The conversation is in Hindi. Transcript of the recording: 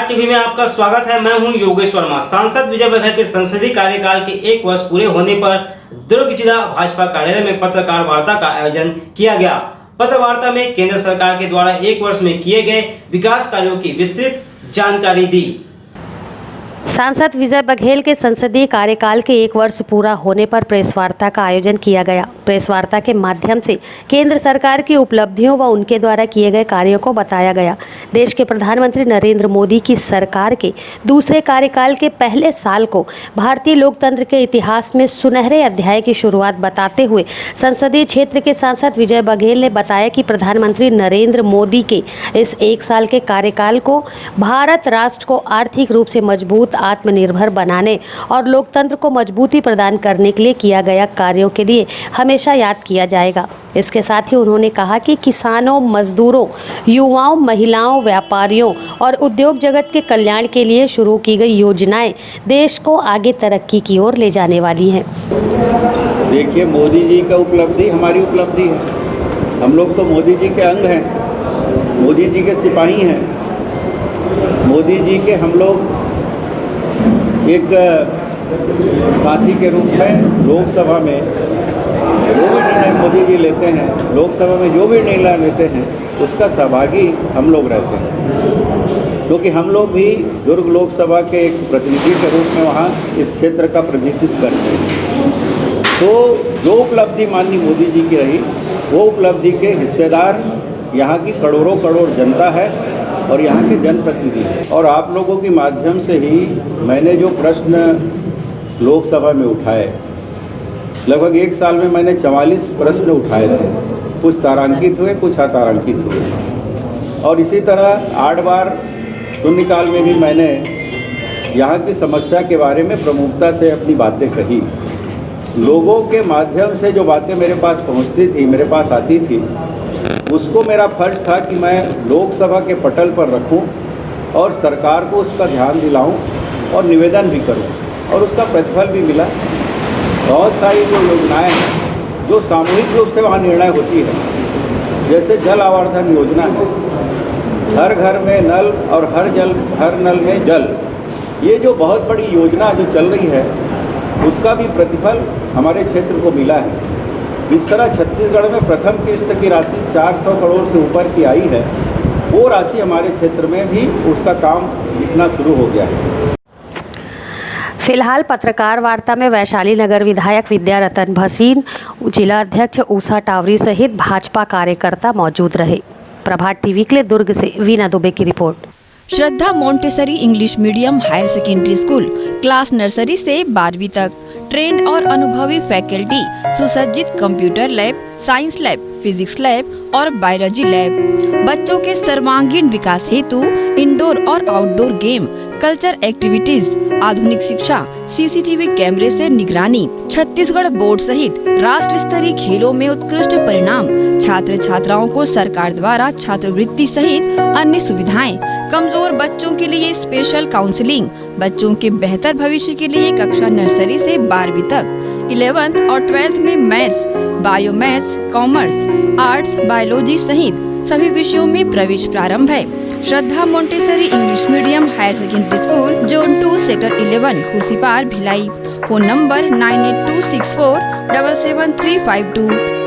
प्रभात टीवी में आपका स्वागत है। मैं हूं योगेश वर्मा। सांसद विजय बघेल के संसदीय कार्यकाल के 1 वर्ष पूरे होने पर दुर्ग जिला भाजपा कार्यालय में पत्रकार वार्ता का आयोजन किया गया। पत्र वार्ता में केंद्र सरकार के द्वारा 1 वर्ष में किए गए विकास कार्यों की विस्तृत जानकारी दी। सांसद विजय बघेल के संसदीय कार्यकाल के 1 वर्ष पूरा होने पर प्रेस वार्ता का आयोजन किया गया। प्रेस वार्ता के माध्यम से केंद्र सरकार की उपलब्धियों व उनके द्वारा किए गए कार्यों को बताया गया। देश के प्रधानमंत्री नरेंद्र मोदी की सरकार के दूसरे कार्यकाल के पहले साल को भारतीय लोकतंत्र के इतिहास में सुनहरे अध्याय की शुरुआत बताते हुए संसदीय क्षेत्र के सांसद विजय बघेल ने बताया कि प्रधानमंत्री नरेंद्र मोदी के इस 1 साल के कार्यकाल को भारत राष्ट्र को आर्थिक रूप से मजबूत, आत्मनिर्भर बनाने और लोकतंत्र को मजबूती प्रदान करने के लिए किया गया कार्यों के लिए हमेशा याद किया जाएगा। इसके साथ ही उन्होंने कहा कि किसानों, मजदूरों, युवाओं, महिलाओं, व्यापारियों और उद्योग जगत के कल्याण के लिए शुरू की गई योजनाएं देश को आगे तरक्की की ओर ले जाने वाली हैं। देखिए, मोदी जी का उपलब्धि हमारी उपलब्धि है। हम लोग तो मोदी जी के अंग हैं, मोदी जी के सिपाही हैं। मोदी जी के हम लोग एक साथी के रूप में लोकसभा में जो भी निर्णय मोदी जी लेते हैं, लोकसभा में जो भी निर्णय लेते हैं उसका सहभागी हम लोग रहते हैं, क्योंकि हम लोग भी दुर्ग लोकसभा के एक प्रतिनिधि के रूप में वहाँ इस क्षेत्र का प्रतिनिधित्व करते हैं। तो जो उपलब्धि माननीय मोदी जी की रही, वो उपलब्धि के हिस्सेदार यहाँ की करोड़ों करोड़ जनता है और यहाँ के जनप्रतिनिधि हैं। और आप लोगों के माध्यम से ही मैंने जो प्रश्न लोकसभा में उठाए, लगभग 1 साल में मैंने 44 प्रश्न उठाए थे। कुछ तारांकित हुए, कुछ अतारांकित हुए। और इसी तरह 8 बार शून्यकाल में भी मैंने यहाँ की समस्या के बारे में प्रमुखता से अपनी बातें कही। लोगों के माध्यम से जो बातें मेरे पास पहुँचती थी, मेरे पास आती थी, उसको मेरा फर्ज था कि मैं लोकसभा के पटल पर रखूं और सरकार को उसका ध्यान दिलाऊं और निवेदन भी करूं, और उसका प्रतिफल भी मिला। बहुत सारी जो योजनाएं हैं जो सामूहिक रूप से वहाँ निर्णय होती है, जैसे जल आवर्धन योजना है, हर घर में नल और हर नल में जल, ये जो बहुत बड़ी योजना जो चल रही है उसका भी प्रतिफल हमारे क्षेत्र को मिला है। जिस तरह छत्तीसगढ़ में प्रथम किस्त की राशि 400 करोड़ से ऊपर की आई है, वो राशि हमारे क्षेत्र में भी उसका काम दिखना शुरू हो गया है। फिलहाल पत्रकार वार्ता में वैशाली नगर विधायक विद्या रतन भसीन, जिला अध्यक्ष ऊषा टावरी सहित भाजपा कार्यकर्ता मौजूद रहे। प्रभात टीवी के लिए दुर्ग से वीना दुबे की report. Shraddha Montessori English medium higher secondary school, class nursery से 12वीं तक, ट्रेंड और अनुभवी फैकल्टी, सुसज्जित computer lab, science lab, physics lab और बायोलॉजी लैब। बच्चों के सर्वांगीण विकास हेतु इंडोर और आउटडोर गेम, कल्चर एक्टिविटीज, आधुनिक शिक्षा, सीसीटीवी कैमरे से निगरानी, छत्तीसगढ़ बोर्ड सहित राष्ट्र स्तरीय खेलों में उत्कृष्ट परिणाम, छात्र छात्राओं को सरकार द्वारा छात्रवृत्ति सहित अन्य सुविधाएं, कमजोर बच्चों के लिए स्पेशल काउंसलिंग, बच्चों के बेहतर भविष्य के लिए कक्षा नर्सरी से 12वीं तक, 11th और 12th में maths, bio maths, commerce, arts, biology सहित सभी विषयों में प्रवेश प्रारंभ है। Shraddha Montessori English medium higher secondary school, zone 2 sector 11, Khursipar, Bhilai. Phone number 9826477352।